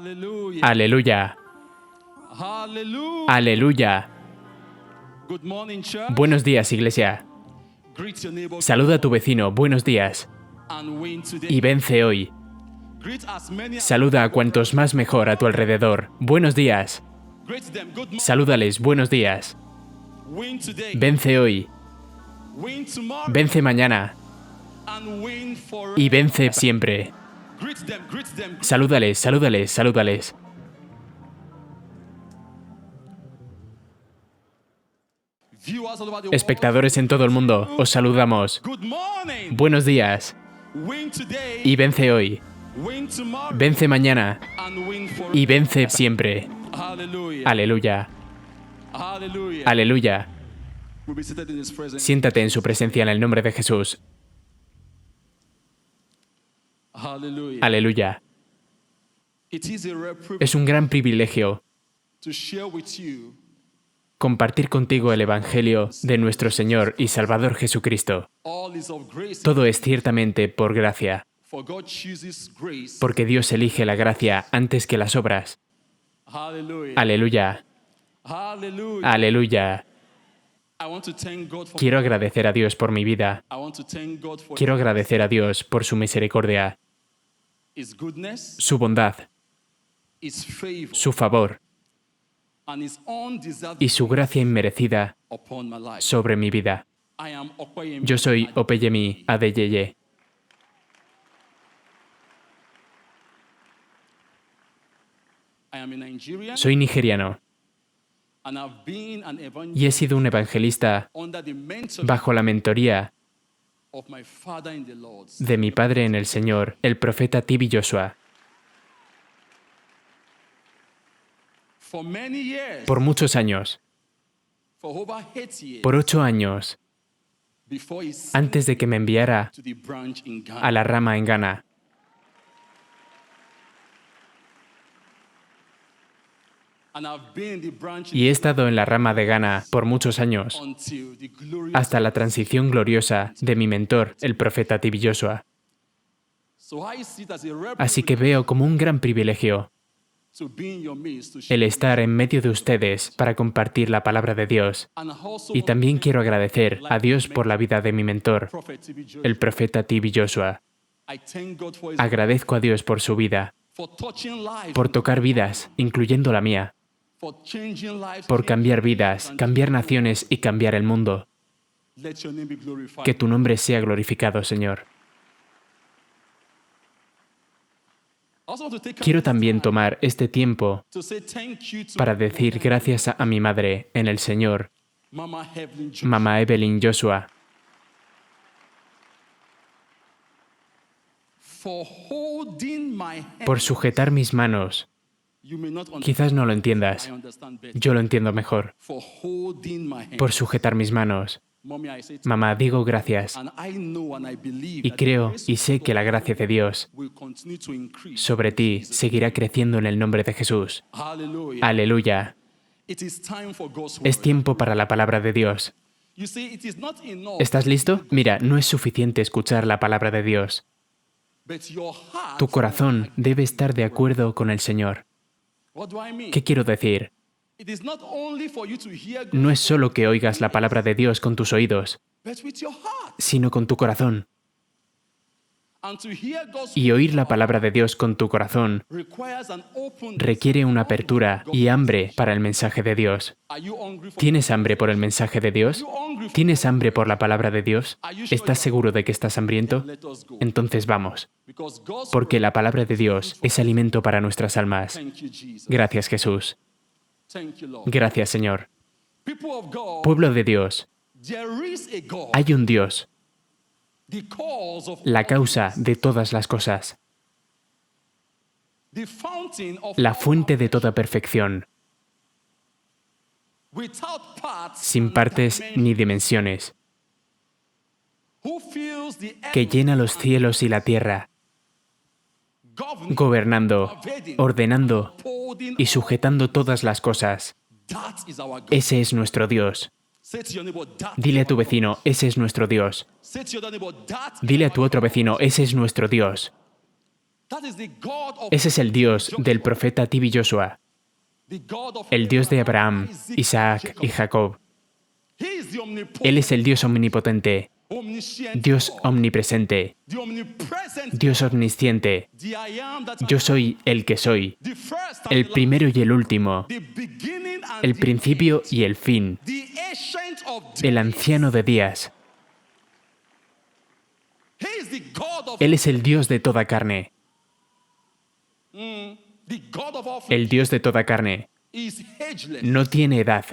Hallelujah. Aleluya. Hallelujah. Aleluya. Good morning, church. Buenos días, iglesia. Greet your neighbor Saluda a tu vecino. Buenos días. and win today. Y vence hoy. Greet as many as Saluda a cuantos más mejor a tu alrededor. Buenos días. greet them. Good morning. Salúdales. Buenos días. Win today. Vence hoy. Win tomorrow. Vence mañana. And win forever. Y vence siempre. Greet them. Greet them. Salúdales, salúdales, salúdales. Viewers all over the world. Espectadores en todo el mundo, os saludamos. Good morning. Buenos días. Win today. Y vence hoy. Win tomorrow. Vence mañana. And win forever. Y vence siempre. Hallelujah. Aleluya. Hallelujah. Aleluya. We'll be seated in His presence. Siéntate en su presencia en el nombre de Jesús. Hallelujah. Aleluya. It is a rare privilege Es un gran privilegio to share with you compartir contigo el Evangelio de nuestro Señor y Salvador Jesucristo. all is of grace. Todo es ciertamente por gracia, For God chooses grace. porque Dios elige la gracia antes que las obras. Hallelujah. Aleluya. Hallelujah. Aleluya. I want to thank God for Quiero agradecer a Dios por mi vida. I want to thank God for Quiero agradecer a Dios por su misericordia, His goodness, su bondad, His favor, su favor and His undeserved y su gracia inmerecida upon my life. sobre mi vida. I am Okoyemi. Yo soy Opeyemi Adeyeye. I am a Nigerian Soy nigeriano and I've been an evangelist y he sido un evangelista under the mentorship bajo la mentoría of my father in the Lord. de mi padre en el Señor, el profeta T.B. Joshua. For many years, Por muchos años, for over 8 years, por 8 años, before he sent antes de que me enviara to the branch in Ghana. a la rama en Ghana. And I've been in the branch Y he estado en la rama de Ghana por muchos años, until the glorious. hasta la transición gloriosa de mi mentor, el profeta T.B. Joshua. So I see it as a rare Así que privilege veo como un gran privilegio to be in your midst to share el estar en medio de ustedes para compartir la palabra de Dios. and also Y también quiero agradecer a Dios por la vida de mi mentor, Prophet T.B. Joshua. el profeta T.B. Joshua. I thank God for his Agradezco a Dios por su vida, for touching lives, por tocar vidas, incluyendo la mía, for changing lives, por cambiar vidas, cambiar naciones y cambiar el mundo. Let your name be glorified. Que tu nombre sea glorificado, Señor. I also want to take Quiero también tomar este tiempo to say thank you to para decir gracias a mi madre en el Señor, Mama Evelyn Joshua, Mamá Evelyn Joshua, for holding my hand. por sujetar mis manos. You may not understand. Quizás no lo entiendas, I understand better. yo lo entiendo mejor. For holding my hand. Por sujetar mis manos. Mommy, I say Mamá, digo gracias. and I know and I believe Y that creo the grace y sé que la gracia de Dios will continue to increase. sobre ti seguirá creciendo en el nombre de Jesús. Hallelujah. Aleluya. It is time for God's Es word. tiempo para la palabra de Dios. You see, it is not enough, ¿Estás listo? Mira, no es suficiente escuchar la palabra de Dios. but your heart. Tu corazón debe estar de acuerdo con el Señor. What do I mean? ¿Qué quiero decir? It is not only for you to hear God, No es solo que oigas la palabra de Dios con tus oídos, but with your heart. sino con tu corazón. And to hear God's Y oír la palabra de Dios con tu corazón requires an open. requiere una apertura y hambre para el mensaje de Dios. Are you hungry for? ¿Tienes hambre por el mensaje de Dios? You hungry for? ¿Tienes hambre por la palabra de Dios? ¿Estás seguro de que estás hambriento? Let us go. Entonces vamos, Because God's porque word. la palabra de Dios es alimento para nuestras almas. Thank you, Jesus. Gracias, Jesús. Thank you, Lord. Gracias, Señor. People of God, Pueblo de Dios, there is a God, hay un Dios, the cause of la causa de todas las cosas, the fountain of la fuente de toda perfección, without parts, sin partes ni dimensiones, who fills the que earth, llena los cielos y la tierra, gobernando, ordenando holding. y sujetando todas las cosas. That is our God. Ese es nuestro Dios. Say to your neighbor, that Dile a is tu our God. vecino, ese es nuestro Dios. Say to your other neighbor, that is Dile a our tu otro God. vecino, ese es nuestro Dios. That is the God of Ese es el Dios del profeta Tibi Joshua, the God of el Dios de Abraham, Isaac, Isaac y Jacob. He is the omnipotent, Él es el Dios omnipotente, omniscient Dios God, omnipresente, the omnipresent Dios omnisciente. the I am that Yo I am, soy el que soy, the first and el the primero y el último, last, the beginning and el the principio end, y el fin, the ancient of el days. anciano de días. He is the God of Él es el Dios de toda carne, the God of all flesh. el Dios de toda carne. Is ageless, No tiene edad,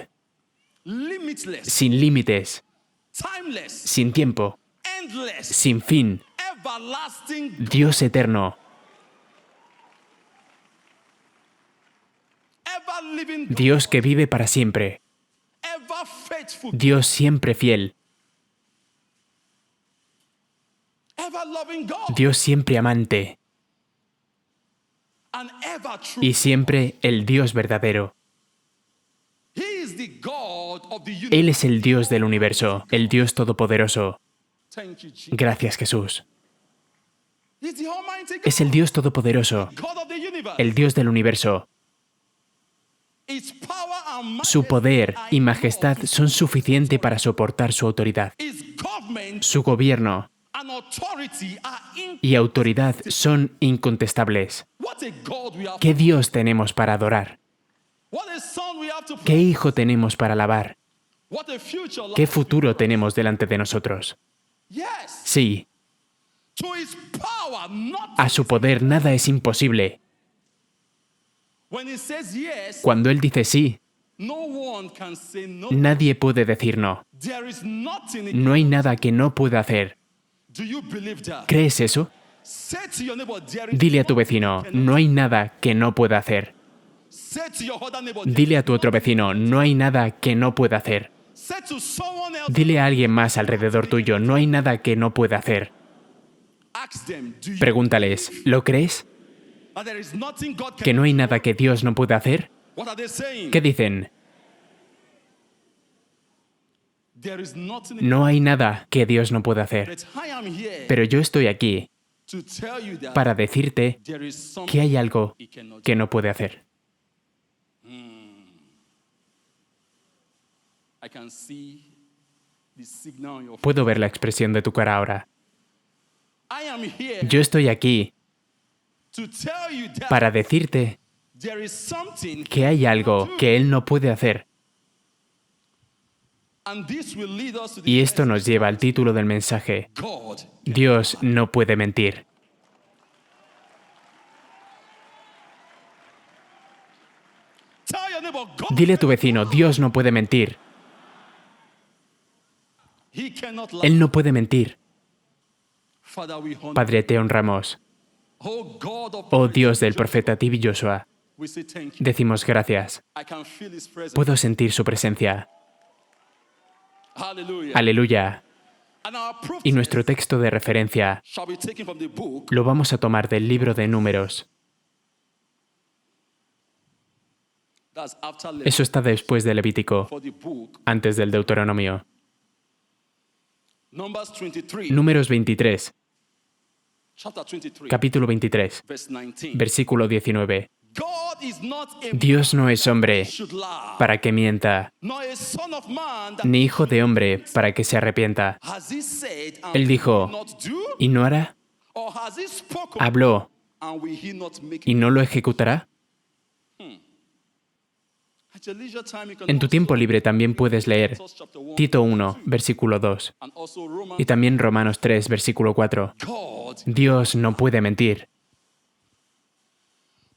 limitless, sin límites, timeless, sin tiempo, endless, sin fin, everlasting, Dios eterno, ever living God, Dios que vive para siempre, ever faithful, Dios siempre fiel, ever loving God, Dios siempre amante and ever true. y siempre el Dios verdadero. He is the God of the universe. Él es el Dios del universo, el Dios todopoderoso. Thank you, Jesus. Gracias, Jesús. He's the Almighty God, Es el Dios todopoderoso, God of the universe. el Dios del universo. His power and Su poder majesty y are majestad enough. son suficientes para soportar su autoridad. His government Su gobierno and authority are in. y autoridad son incontestables. What a God we have. ¿Qué Dios tenemos para adorar? What a son we have to ¿Qué hijo tenemos para alabar? What a future ¿Qué life. futuro tenemos delante de nosotros? Yes. Sí, To his power, not a su poder nada es imposible. when he says yes, Cuando Él dice sí, no one can say no. nadie puede decir no. There is nothing. No hay nada que no pueda hacer. Do you believe that? ¿Crees eso? Say to your neighbor, there is Dile a tu vecino, no hay nada que no pueda hacer. Say to your other neighbor, Dile a tu otro vecino, no hay nada que no pueda hacer. say to someone else, Dile a alguien más alrededor tuyo, no hay nada que no pueda hacer. ask them, do you Pregúntales, ¿lo crees? and there is nothing God can ¿Que no hay nada que Dios no pueda hacer? What are they saying? ¿Qué dicen? There is nothing No hay nada que Dios no pueda hacer. but I am here Pero yo estoy aquí to tell you that para decirte there is something que hay algo he cannot do. que no puede hacer. I can see the signal on your face. Puedo ver la expresión de tu cara ahora. I am here Yo estoy aquí to tell you that para decirte there is something que hay algo que Él no puede hacer. and this will lead us to the Y esto nos lleva al título del mensaje. God. Dios no puede mentir. Tell your neighbor, God, Dile a tu vecino, Dios no puede mentir. he cannot lie. Él no puede mentir. Father, we honor Padre, te honramos. oh God of Oh Dios del profeta Tibi Joshua, we say thank you. decimos gracias. I can feel his presence. Puedo sentir su presencia. Hallelujah. Aleluya. And our proof Y nuestro texto de referencia shall be taken from the book. lo vamos a tomar del libro de Números. That's after Eso está después del Levítico, for the book. antes del Deuteronomio. Numbers 23, Números 23, chapter 23, capítulo 23, verse 19. versículo 19. God is not a Dios no es hombre should lie, para que mienta, nor a son of man that ni hijo de hombre para que se arrepienta. has he said and Él will dijo, he not do, ¿y no hará? or has he spoken Habló, and will he not make ¿y it? no lo ejecutará? At your leisure time, you can En tu tiempo libre también puedes leer also chapter 1 Tito 1, versículo 2, and also Romans. y también Romanos 3, versículo 4. God, Dios no puede mentir.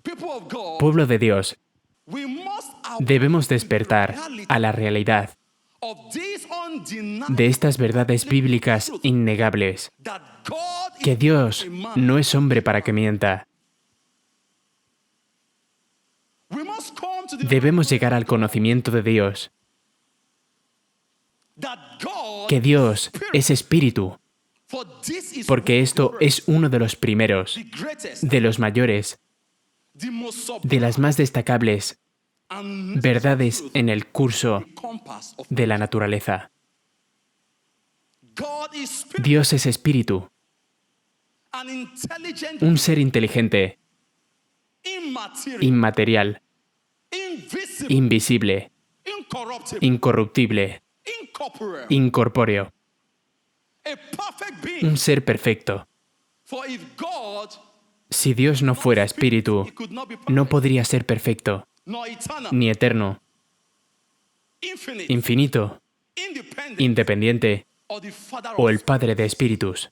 people of God, Pueblo de Dios, we must awake debemos to the despertar reality a la realidad of these undeniable de estas verdades bíblicas truths innegables, that God que is Dios a man. no es hombre para que mienta. We must come to the Debemos llegar al conocimiento de Dios, that God que Dios es espíritu, for this is porque esto es uno de los primeros, the greatest, de los mayores, the most de las más destacables and verdades en el curso compass of de la naturaleza. God is spirit, Dios es espíritu, an intelligent, un ser inteligente, immaterial, inmaterial, invisible, invisible, incorruptible, incorruptible, incorporeal, incorpóreo, a perfect being. un ser perfecto. For if God, Si Dios no fuera espíritu, he could not be perfect, no podría ser perfecto, nor eternal, ni eterno, infinite, infinito, independent, independiente or the Father o of. el Padre de espíritus.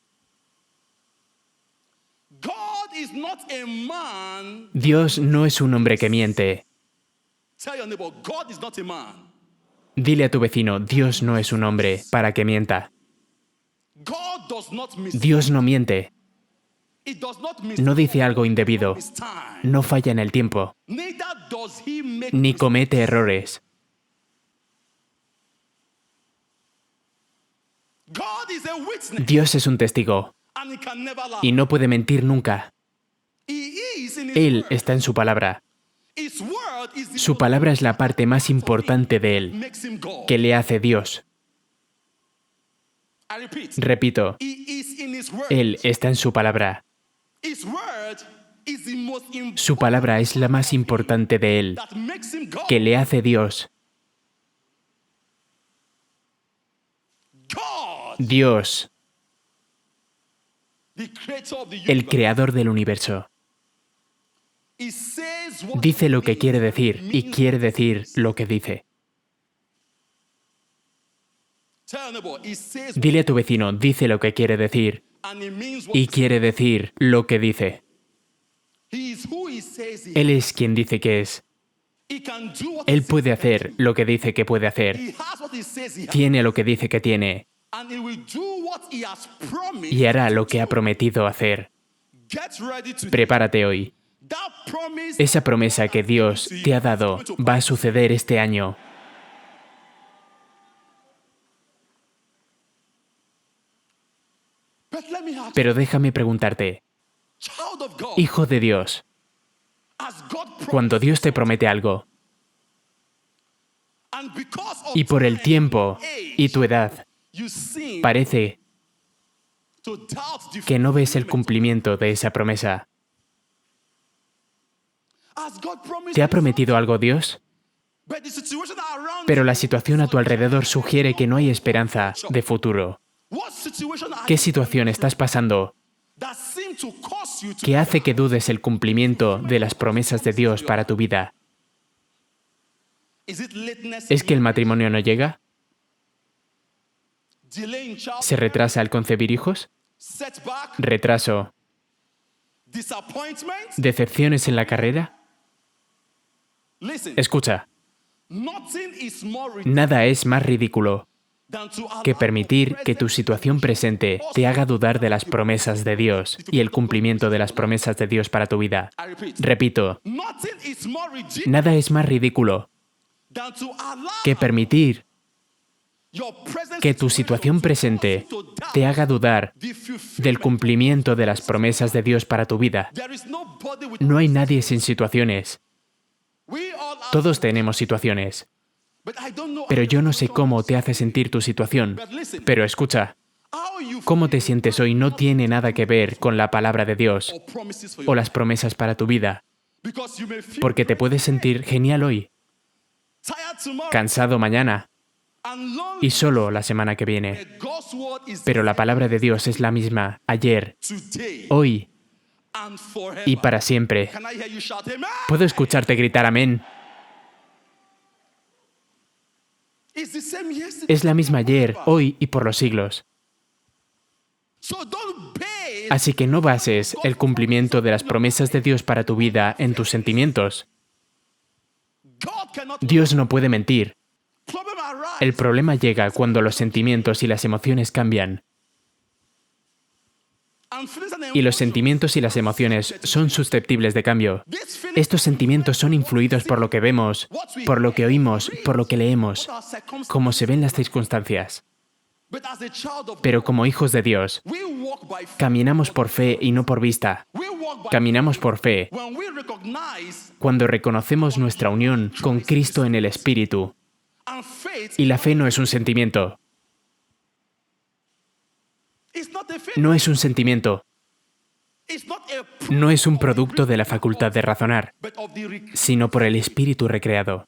God is not a man. Dios no es un hombre que miente. Tell your neighbor, God is not a man. Dile a tu vecino, Dios no es un hombre para que mienta. God does not miss. Dios no miente, It does not miss. no dice algo indebido, His time. no falla en el tiempo, Neither does he make. ni comete errores. God is a witness, Dios es un testigo and he can never lie. y no puede mentir nunca. He is in his Él word. está en su palabra. His word is the Su palabra es la parte más importante de él, makes him God. que le hace Dios. I repeat. Repito, He is in his word. Él está en su palabra. His word is the most important Su palabra es la más importante de él, that makes him God. que le hace Dios. God, Dios, the creator of the el universe. creador del universo. He says what Dice lo que he quiere means, decir y means quiere what decir he means. lo que dice. Tell your neighbor, he says Dile a tu vecino, dice lo que quiere decir and he means what y quiere decir lo que dice. he is who he says he Él es quien dice que es. He can do what Él he puede says he can hacer do. lo que dice que puede hacer. He has what he says he has. Tiene lo que dice que tiene And he will do what he has promised. y hará to lo que ha do. prometido hacer. Get ready to Prepárate hoy. that promise. Esa promesa que Dios te ha dado va a suceder este año. But let me ask Pero déjame preguntarte, you, child of God, hijo de Dios, as God promised, cuando Dios te promete algo and because of y por el time, tiempo age, y tu edad you seem parece to doubt the que no ves el fulfillment. cumplimiento de esa promesa, As God promised ¿te ha you prometido algo Dios? something, but the situation around Pero la you situación a tu alrededor sugiere que no hay esperanza de futuro. What situation are ¿Qué you situación going estás pasando through that seem to cause you to que hace que dudes el cumplimiento de las promesas de Dios para tu vida? Is it lateness ¿Es in que el marriage? matrimonio no llega? Delay in child ¿Se retrasa al concebir hijos? setback, ¿Retraso? disappointment? ¿Decepciones en la carrera? Listen, Escucha, nothing is more nada es más ridículo than to allow que permitir your que tu present situación presente te haga dudar de las promesas de Dios y el cumplimiento de las promesas de Dios para tu vida. I repeat, Repito, nothing is more ridiculous nada es más ridículo than to allow que permitir your present que tu situation situación presente to doubt te haga dudar the fulfillment. del cumplimiento de las promesas de Dios para tu vida. There is nobody with No hay nadie sin situaciones. we all have, Todos tenemos situaciones. but I don't know Pero how yo no you sé feel. cómo te hace sentir tu situación. But listen, Pero escucha, how you cómo te feel sientes hoy no tiene nada que ver con la palabra de Dios or promises for o you. las promesas para tu vida. Because you may feel Porque te puedes sentir genial hoy, tired tomorrow cansado mañana and lonely. y solo la semana que viene. But God's word is Pero la palabra de Dios es la misma ayer, today hoy and forever. y para siempre. Can I hear you shout amen? ¿Puedo escucharte gritar amén? It's the same yesterday. Es la misma ayer, hoy y por los siglos. So don't base Así que no bases el cumplimiento de las promesas de Dios para tu vida en tus sentimientos. God cannot Dios no puede mentir. problem arise. El problema llega cuando los sentimientos y las emociones cambian. And feelings and Y los emotions. sentimientos y las emociones son susceptibles de cambio. These feelings Estos sentimientos son influidos por lo que vemos, por lo que oímos, por lo que leemos, are circumstances. como se ven las circunstancias. But as a child of Pero como hijos de Dios, we walk by faith. caminamos por fe y no por vista. We walk by Caminamos por fe when we recognize cuando reconocemos nuestra unión con Cristo en el Espíritu. and faith Y la fe no es un sentimiento. is not a faith. No es un sentimiento. It's not a product no es un of the producto de la reason facultad de razonar, but of the recreation. sino por el espíritu recreado.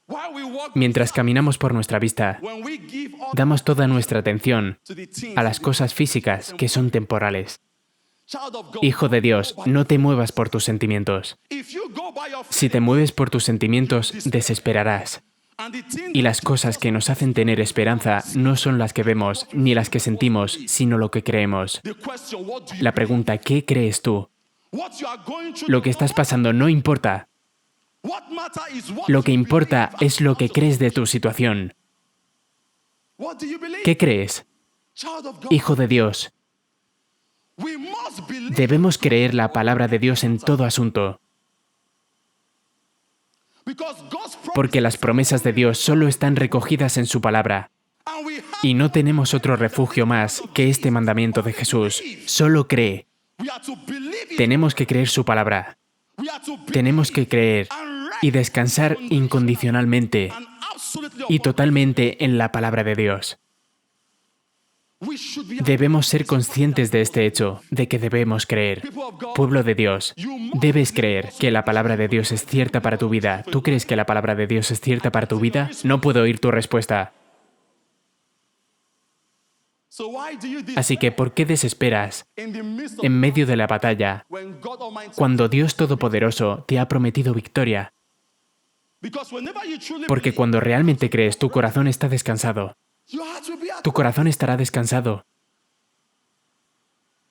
While we walk Mientras with caminamos por nuestra vista, sight, when we give all damos toda nuestra atención to the things a las cosas físicas que son temporales. child of God, Hijo de Dios, no te muevas por tus sentimientos. if you go by your Si te mueves por tus sentimientos, desesperarás. and the thing Y las cosas que nos hacen tener esperanza no son las que vemos ni las que sentimos, sino lo que creemos. the question, what do you La pregunta, ¿qué crees tú? what you are going through? Lo que estás pasando no importa. What matter is what Lo que you importa believe es lo que about crees de tu situación. what do you believe? ¿Qué crees? Child of God, Hijo de Dios, we must believe debemos creer la palabra de Dios en todo asunto, because God's promise porque las promesas de Dios solo están recogidas en su palabra. and we have Y no tenemos otro refugio más que este mandamiento de Jesús. Solo cree. we are to believe it. Tenemos que creer su palabra. We are to believe Tenemos que creer and y rest descansar incondicionalmente and absolutely y upon totalmente en la palabra de Dios. we should be Debemos ser conscientes de este hecho, de que debemos creer. Pueblo de Dios, debes creer que la palabra de Dios es cierta para tu vida. ¿Tú crees que la palabra de Dios es cierta para tu vida? No puedo oír tu respuesta. so why do you Así que, ¿por qué desesperas in the midst of en medio de la batalla when God Almighty cuando Dios Todopoderoso te ha prometido victoria? because whenever you truly Porque believe, cuando realmente crees, tu corazón está descansado. your heart will be at Tu corazón estará descansado.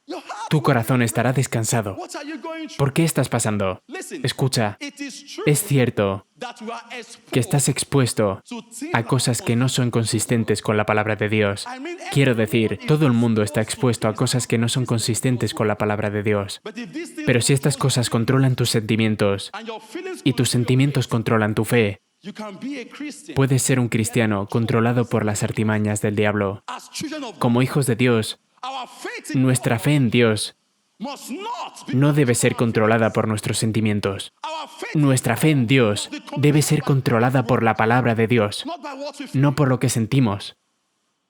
your heart. Tu corazón estará descansado. What are you going through? ¿Por qué estás pasando? Listen, Escucha, it is true es cierto that we are exposed que estás expuesto to things a cosas que no son consistentes con la palabra de Dios. I mean, Quiero decir, todo el mundo está expuesto a cosas que no son consistentes con la palabra de Dios. but if these things Pero si estas cosas controlan tus sentimientos and your feelings y tus sentimientos controlan tu fe, you can be a Christian puedes ser un cristiano controlado por las artimañas del diablo. as children of God. Como hijos de Dios, Our faith in nuestra fe en Dios must not be no debe ser controlada por nuestros sentimientos. our faith Nuestra fe en Dios debe ser controlada por la palabra de Dios, not by what we feel, no por lo que sentimos,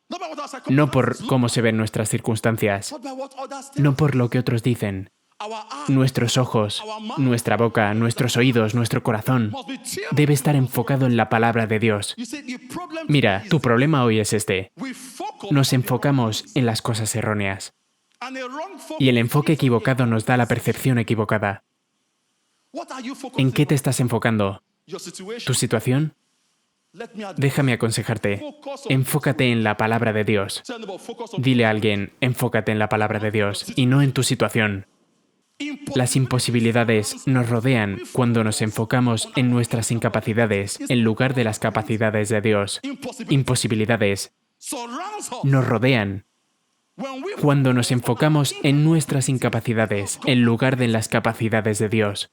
not by what our no por circumstances, cómo se ven nuestras circunstancias, not by what others think. no por lo que otros dicen. Our eyes Nuestros ojos, nuestra boca, nuestros oídos, nuestro corazón must be tuned. debe estar enfocado en la palabra de Dios. You see, the problem Mira, is tu problema hoy es este. we focus Nos enfocamos en las cosas erróneas and a wrong focus. y el enfoque equivocado nos da la percepción equivocada. What are you focusing ¿En qué te on? estás enfocando? Your situation. ¿Tu situación? Let me advise. Déjame aconsejarte. Enfócate en la palabra de Dios. Tell them about focus on Dile a alguien, enfócate en la palabra de Dios y no en tu situación. Las imposibilidades nos rodean cuando nos enfocamos en nuestras incapacidades en lugar de las capacidades de Dios. Imposibilidades surrounds us nos rodean when we cuando nos enfocamos en nuestras incapacidades en lugar de en las capacidades de Dios.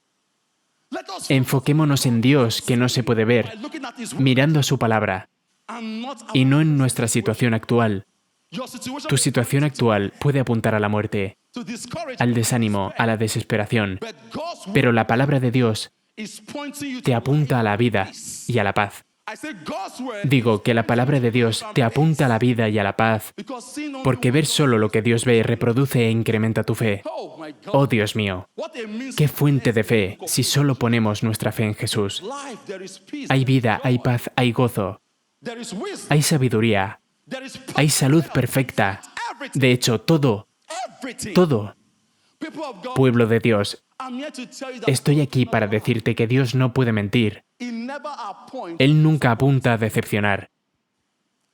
let us Enfoquémonos en Dios que no se puede ver, by looking at His word mirando su palabra and not our, y no en nuestra situación actual. your situation Tu situación actual puede apuntar a la muerte, to discourage. al desánimo, a la desesperación, But God's word pero la palabra de Dios is pointing you te to apunta a la vida y a la paz. I say God's word Digo que la palabra de Dios te apunta a la vida y a la paz, because seeing only porque ver solo lo que Dios ve reproduce e incrementa tu fe. oh my God, Oh Dios mío, what a means qué fuente de fe si solo ponemos nuestra fe en Jesús. life, there is peace, Hay vida, hay paz, hay gozo, there is wisdom, hay sabiduría, there is hay salud perfecta. everything, De hecho, todo, everything. todo. People of God, Pueblo de Dios, I'm here to tell you that estoy aquí para decirte que Dios no puede mentir. He never appoints, Él nunca apunta a decepcionar.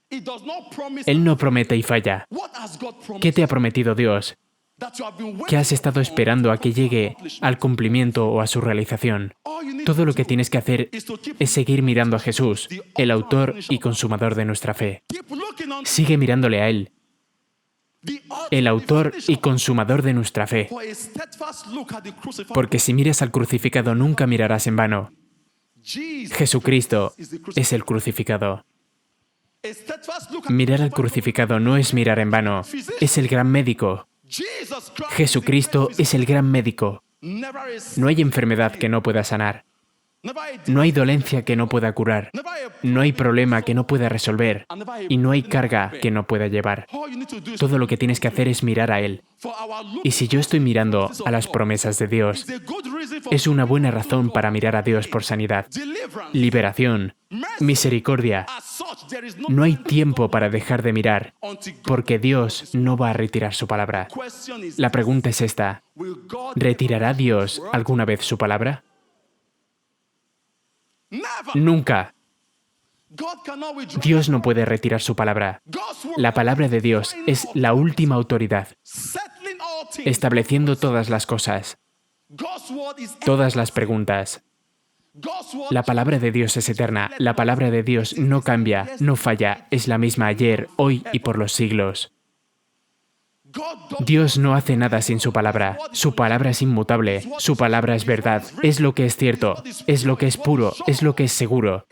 He does not promise. Él no promete y falla. What has God promised? ¿Qué te ha prometido Dios? That you have been ¿Qué waiting has estado upon esperando a que for llegue accomplishment. al cumplimiento o a su realización? All you need Todo lo to que do tienes que hacer is to keep es seguir mirando a Jesús, el autor y consumador de nuestra fe. keep looking on Sigue mirándole a Él, the el ultimate autor finisher y consumador de nuestra fe. for a steadfast look at the crucified. Porque si miras al crucificado nunca mirarás en vano. Jesus Jesucristo is the crucified. es el crucificado. A steadfast look at Mirar the al crucificado no es mirar en vano, es el gran médico. Jesus Christ Jesucristo is the es el gran médico. never is No hay enfermedad que no pueda sanar. No hay dolencia que no pueda curar. No hay problema que no pueda resolver. Y no hay carga que no pueda llevar. Todo lo que tienes que hacer es mirar a Él. Y si yo estoy mirando a las promesas de Dios, es una buena razón para mirar a Dios por sanidad, liberación, misericordia. No hay tiempo para dejar de mirar, porque Dios no va a retirar su palabra. La pregunta es esta: ¿retirará Dios alguna vez su palabra? Nunca. Dios no puede retirar su palabra. La palabra de Dios es la última autoridad, estableciendo todas las cosas, todas las preguntas. La palabra de Dios es eterna. La palabra de Dios no cambia, no falla. Es la misma ayer, hoy y por los siglos. Dios no hace nada sin su palabra. Su palabra es inmutable. Su palabra es verdad. Es lo que es cierto. Es lo que es puro. Es lo que es seguro.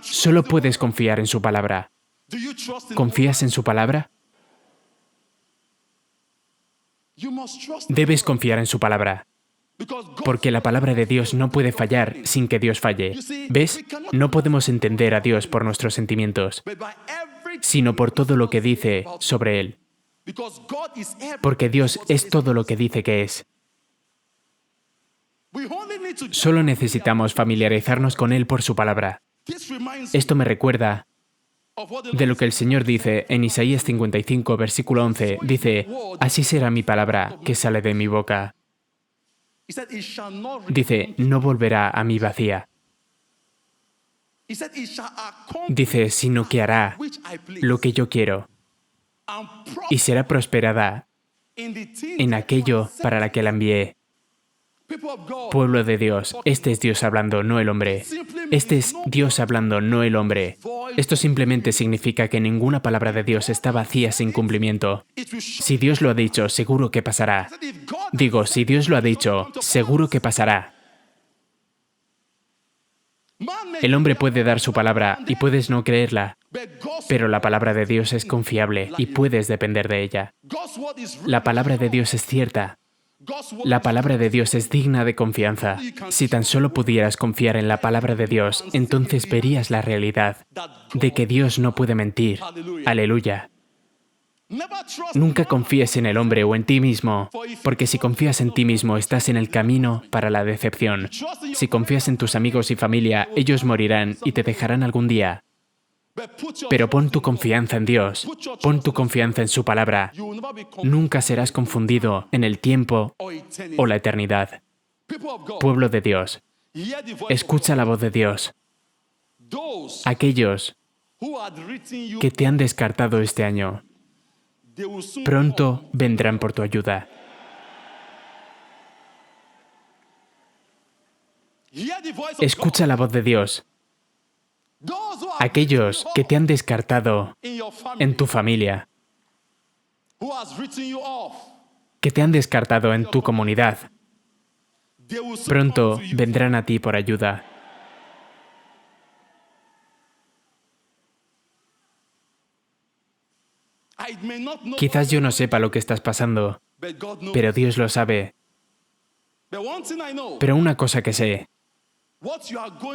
Solo puedes confiar en su palabra. ¿Confías en su palabra? Debes confiar en su palabra. Porque la palabra de Dios no puede fallar sin que Dios falle. ¿Ves? No podemos entender a Dios por nuestros sentimientos, sino por todo lo que dice sobre Él. Porque Dios es todo lo que dice que es. Solo necesitamos familiarizarnos con Él por su palabra. Esto me recuerda de lo que el Señor dice en Isaías 55, versículo 11. Dice: así será mi palabra que sale de mi boca. Dice, no volverá a mí vacía. Dice, sino que hará lo que yo quiero y será prosperada en aquello para la que la envié. Pueblo de Dios, este es Dios hablando, no el hombre. Este es Dios hablando, no el hombre. Esto simplemente significa que ninguna palabra de Dios está vacía sin cumplimiento. Si Dios lo ha dicho, seguro que pasará. Digo, si Dios lo ha dicho, seguro que pasará. El hombre puede dar su palabra y puedes no creerla, pero la palabra de Dios es confiable y puedes depender de ella. La palabra de Dios es cierta. La palabra de Dios es digna de confianza. Si tan solo pudieras confiar en la palabra de Dios, entonces verías la realidad de que Dios no puede mentir. Aleluya. Nunca confíes en el hombre o en ti mismo, porque si confías en ti mismo estás en el camino para la decepción. Si confías en tus amigos y familia, ellos morirán y te dejarán algún día. Pero pon tu confianza en Dios, pon tu confianza en su palabra. Nunca serás confundido en el tiempo o la eternidad. Pueblo de Dios, escucha la voz de Dios. Aquellos que te han descartado este año, pronto vendrán por tu ayuda. Escucha la voz de Dios. Aquellos que te han descartado en tu familia, que te han descartado en tu comunidad, pronto vendrán a ti por ayuda. Quizás yo no sepa lo que estás pasando, pero Dios lo sabe. Pero una cosa que sé,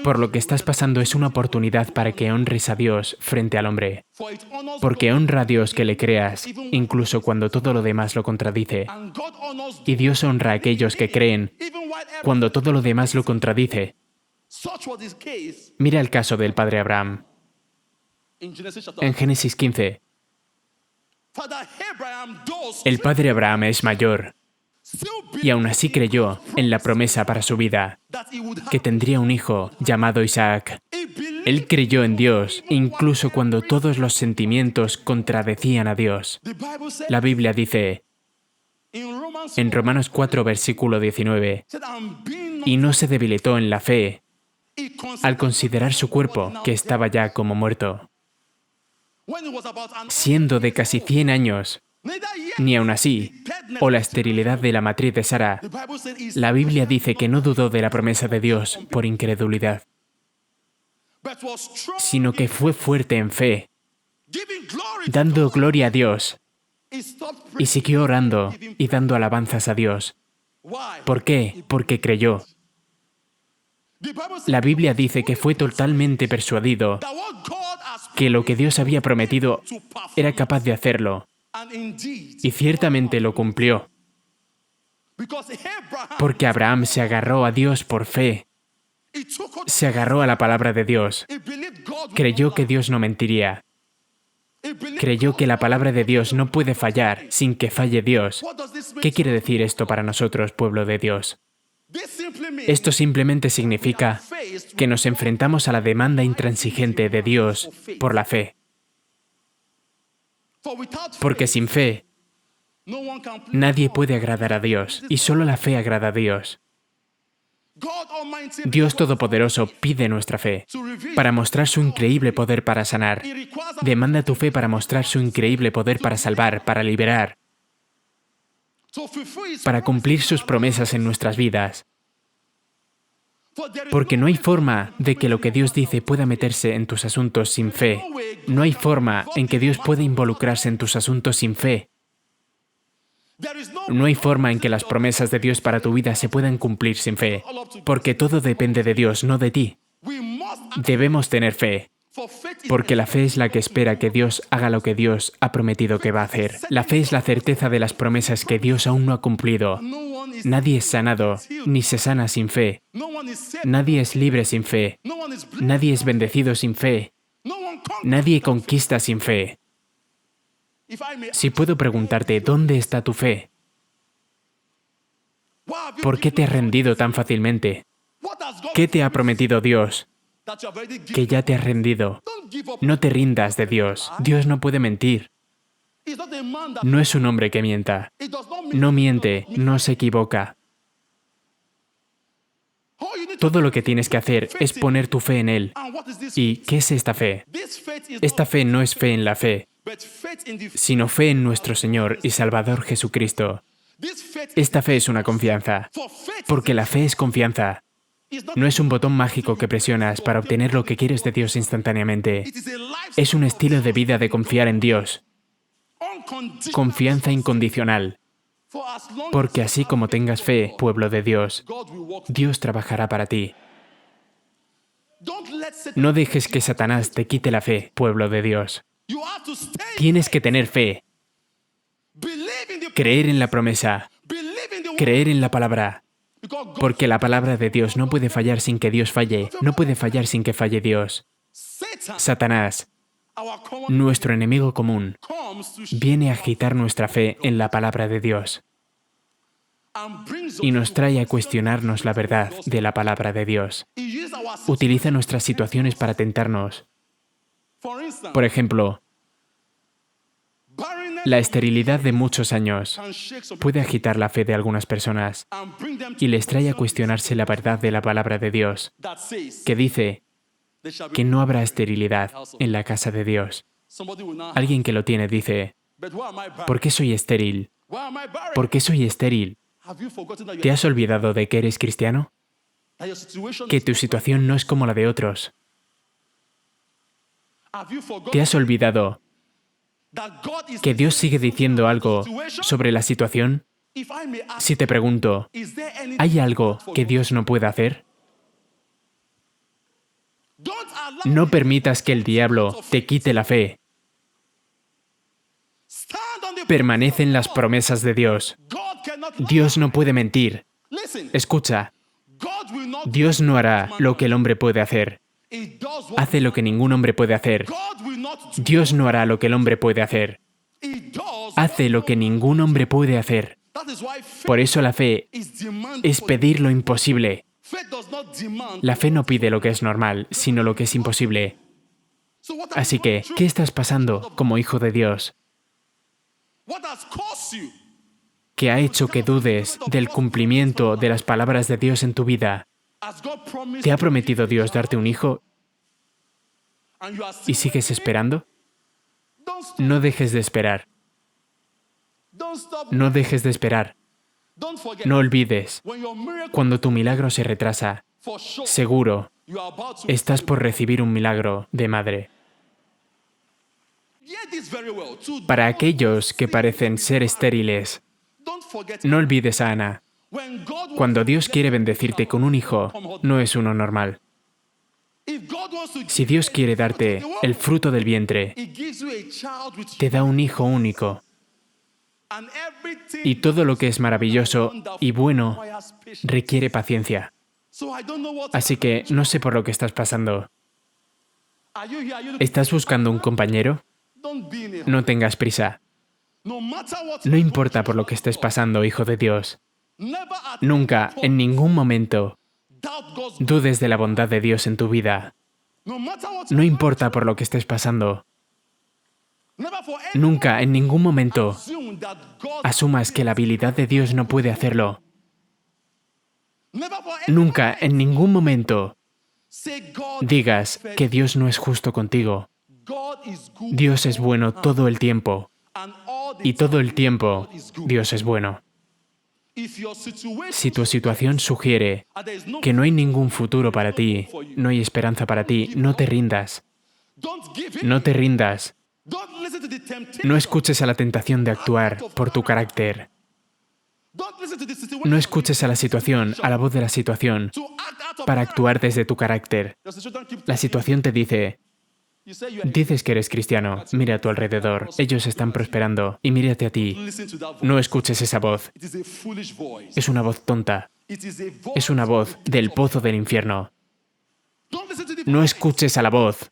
por lo que estás pasando es una oportunidad para que honres a Dios frente al hombre. Porque honra a Dios que le creas, incluso cuando todo lo demás lo contradice. Y Dios honra a aquellos que creen cuando todo lo demás lo contradice. Mira el caso del padre Abraham. En Génesis 15, el padre Abraham es mayor y aún así creyó en la promesa para su vida, que tendría un hijo llamado Isaac. Él creyó en Dios, incluso cuando todos los sentimientos contradecían a Dios. La Biblia dice, en Romanos 4, versículo 19, y no se debilitó en la fe al considerar su cuerpo, que estaba ya como muerto. Siendo de casi 100 años, ni aun así, o la esterilidad de la matriz de Sara, la Biblia dice que no dudó de la promesa de Dios por incredulidad, sino que fue fuerte en fe, dando gloria a Dios, y siguió orando y dando alabanzas a Dios. ¿Por qué? Porque creyó. La Biblia dice que fue totalmente persuadido que lo que Dios había prometido era capaz de hacerlo, y ciertamente lo cumplió, porque Abraham se agarró a Dios por fe, se agarró a la palabra de Dios, creyó que Dios no mentiría, creyó que la palabra de Dios no puede fallar sin que falle Dios. ¿Qué quiere decir esto para nosotros, pueblo de Dios? Esto simplemente significa que nos enfrentamos a la demanda intransigente de Dios por la fe. Porque sin fe, nadie puede agradar a Dios, y solo la fe agrada a Dios. Dios Todopoderoso pide nuestra fe para mostrar su increíble poder para sanar. Demanda tu fe para mostrar su increíble poder para salvar, para liberar, para cumplir sus promesas en nuestras vidas. Porque no hay forma de que lo que Dios dice pueda meterse en tus asuntos sin fe. No hay forma en que Dios pueda involucrarse en tus asuntos sin fe. No hay forma en que las promesas de Dios para tu vida se puedan cumplir sin fe. Porque todo depende de Dios, no de ti. Debemos tener fe. Porque la fe es la que espera que Dios haga lo que Dios ha prometido que va a hacer. La fe es la certeza de las promesas que Dios aún no ha cumplido. Nadie es sanado, ni se sana sin fe. Nadie es libre sin fe. Nadie es bendecido sin fe. Nadie conquista sin fe. Si puedo preguntarte, ¿dónde está tu fe? ¿Por qué te has rendido tan fácilmente? ¿Qué te ha prometido Dios? Que ya te has rendido. No te rindas de Dios. Dios no puede mentir. No es un hombre que mienta. No miente, no se equivoca. Todo lo que tienes que hacer es poner tu fe en Él. ¿Y qué es esta fe? Esta fe no es fe en la fe, sino fe en nuestro Señor y Salvador Jesucristo. Esta fe es una confianza, porque la fe es confianza. No es un botón mágico que presionas para obtener lo que quieres de Dios instantáneamente. Es un estilo de vida de confiar en Dios. Confianza incondicional. Porque así como tengas fe, pueblo de Dios, Dios trabajará para ti. No dejes que Satanás te quite la fe, pueblo de Dios. Tienes que tener fe. Creer en la promesa. Creer en la palabra. Porque la palabra de Dios no puede fallar sin que Dios falle. No puede fallar sin que falle Dios. Satanás, nuestro enemigo común, viene a agitar nuestra fe en la palabra de Dios y nos trae a cuestionarnos la verdad de la palabra de Dios. Utiliza nuestras situaciones para tentarnos. Por ejemplo, la esterilidad de muchos años puede agitar la fe de algunas personas y les trae a cuestionarse la verdad de la palabra de Dios, que dice que no habrá esterilidad en la casa de Dios. Alguien que lo tiene dice, ¿por qué soy estéril? ¿Por qué soy estéril? ¿Te has olvidado de que eres cristiano? Que tu situación no es como la de otros. ¿Te has olvidado que Dios sigue diciendo algo sobre la situación? Si te pregunto, ¿hay algo que Dios no pueda hacer? No permitas que el diablo te quite la fe. Permanece en las promesas de Dios. Dios no puede mentir. Escucha, Dios no hará lo que el hombre puede hacer. Hace lo que ningún hombre puede hacer. Dios no hará lo que el hombre puede hacer. Hace lo que ningún hombre puede hacer. Por eso la fe es pedir lo imposible. La fe no pide lo que es normal, sino lo que es imposible. Así que, ¿qué estás pasando como hijo de Dios? ¿Qué ha hecho que dudes del cumplimiento de las palabras de Dios en tu vida? ¿Te ha prometido Dios darte un hijo y sigues esperando? No dejes de esperar. No dejes de esperar. No olvides, cuando tu milagro se retrasa, seguro, estás por recibir un milagro de madre. Para aquellos que parecen ser estériles, no olvides a Ana. Cuando Dios quiere bendecirte con un hijo, no es uno normal. Si Dios quiere darte el fruto del vientre, te da un hijo único. Y todo lo que es maravilloso y bueno requiere paciencia. Así que no sé por lo que estás pasando. ¿Estás buscando un compañero? No tengas prisa. No importa por lo que estés pasando, hijo de Dios. Nunca, en ningún momento, dudes de la bondad de Dios en tu vida. No importa por lo que estés pasando. Nunca, en ningún momento, asumas que la habilidad de Dios no puede hacerlo. Nunca, en ningún momento, digas que Dios no es justo contigo. Dios es bueno todo el tiempo. Y todo el tiempo, Dios es bueno. Si tu situación sugiere que no hay ningún futuro para ti, no hay esperanza para ti, no te rindas. No te rindas. No escuches a la tentación de actuar por tu carácter. No escuches a la situación, a la voz de la situación, para actuar desde tu carácter. La situación te dice, dices que eres cristiano, mira a tu alrededor, ellos están prosperando, y mírate a ti. No escuches esa voz. Es una voz tonta. Es una voz del pozo del infierno. No escuches a la voz.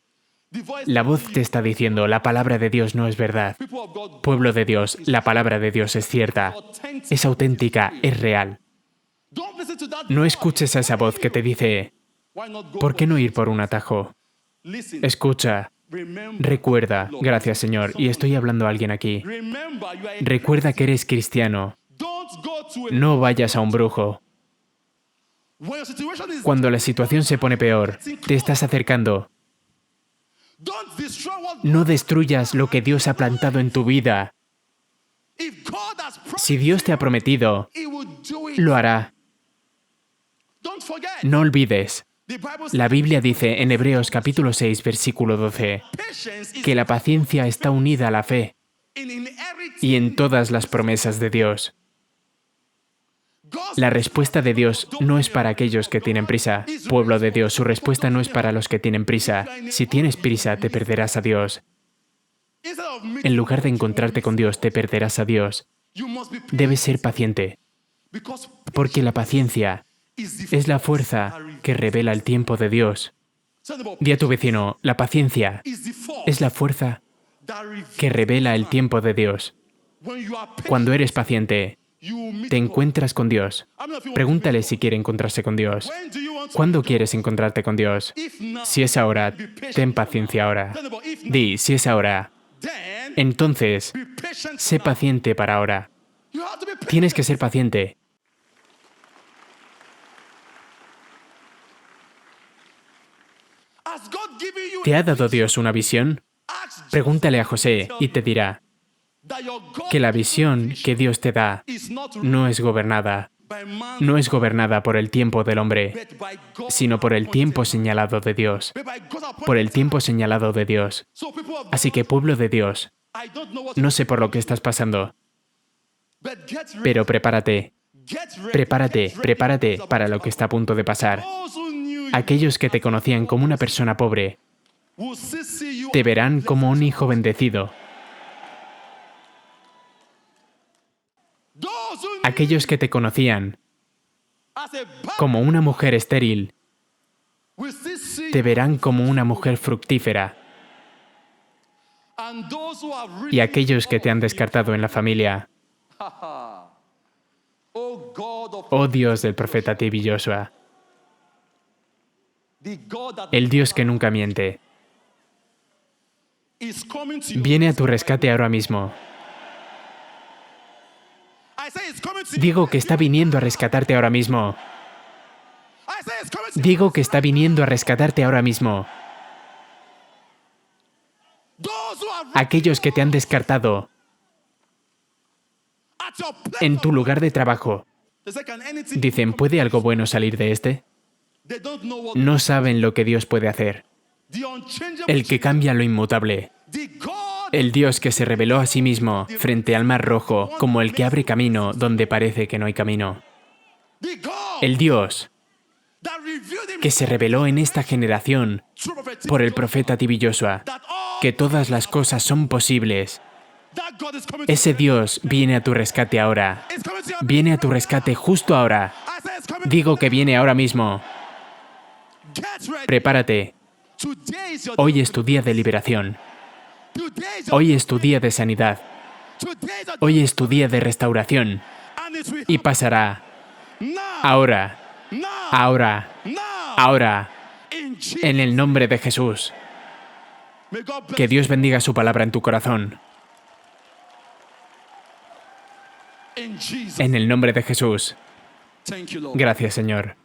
La voz te está diciendo, la palabra de Dios no es verdad. Pueblo de Dios, la palabra de Dios es cierta, es auténtica, es real. No escuches a esa voz que te dice, ¿por qué no ir por un atajo? Escucha, recuerda, gracias Señor, y estoy hablando a alguien aquí. Recuerda que eres cristiano. No vayas a un brujo. Cuando la situación se pone peor, te estás acercando. No destruyas lo que Dios ha plantado en tu vida. Si Dios te ha prometido, lo hará. No olvides. La Biblia dice en Hebreos capítulo 6, versículo 12, que la paciencia está unida a la fe y en todas las promesas de Dios. La respuesta de Dios no es para aquellos que tienen prisa. Pueblo de Dios, su respuesta no es para los que tienen prisa. Si tienes prisa, te perderás a Dios. En lugar de encontrarte con Dios, te perderás a Dios. Debes ser paciente, porque la paciencia es la fuerza que revela el tiempo de Dios. Di a tu vecino, la paciencia es la fuerza que revela el tiempo de Dios. Cuando eres paciente, te encuentras con Dios. Pregúntale si quiere encontrarse con Dios. ¿Cuándo quieres encontrarte con Dios? Si es ahora, ten paciencia ahora. Di, si es ahora, entonces, sé paciente para ahora. Tienes que ser paciente. ¿Te ha dado Dios una visión? Pregúntale a José y te dirá que la visión que Dios te da no es gobernada por el tiempo del hombre, sino por el tiempo señalado de Dios. Por el tiempo señalado de Dios. Así que, pueblo de Dios, no sé por lo que estás pasando, pero prepárate. Prepárate para lo que está a punto de pasar. Aquellos que te conocían como una persona pobre, te verán como un hijo bendecido. Aquellos que te conocían como una mujer estéril, te verán como una mujer fructífera. Y aquellos que te han descartado en la familia, oh Dios del profeta T.B. Joshua, el Dios que nunca miente, viene a tu rescate ahora mismo. Digo que está viniendo a rescatarte ahora mismo. Digo que está viniendo a rescatarte ahora mismo. Aquellos que te han descartado en tu lugar de trabajo, dicen, ¿puede algo bueno salir de este? No saben lo que Dios puede hacer. El que cambia lo inmutable. El Dios que se reveló a sí mismo frente al Mar Rojo como el que abre camino donde parece que no hay camino. The God El Dios that revealed que se reveló en esta generación through prophet por el Joshua, profeta Tibi Joshua, that all que todas las cosas son posibles. that God is coming to Ese save Dios viene a tu rescate ahora. you. It's coming to your Viene a tu rescate justo ahora. I say it's coming. Digo que viene ahora mismo. Get ready. Prepárate. Today is your Hoy es tu día de liberación. Today is your Hoy es tu día de sanidad. Today is your Hoy es tu día de restauración. and it will Y pasará. now, Ahora. now, Ahora. now. Ahora. In Jesus. En el nombre de Jesús. May God bless Que Dios bendiga su palabra en tu corazón. you. In Jesus. En el nombre de Jesús. Thank you, Lord. Gracias, Señor.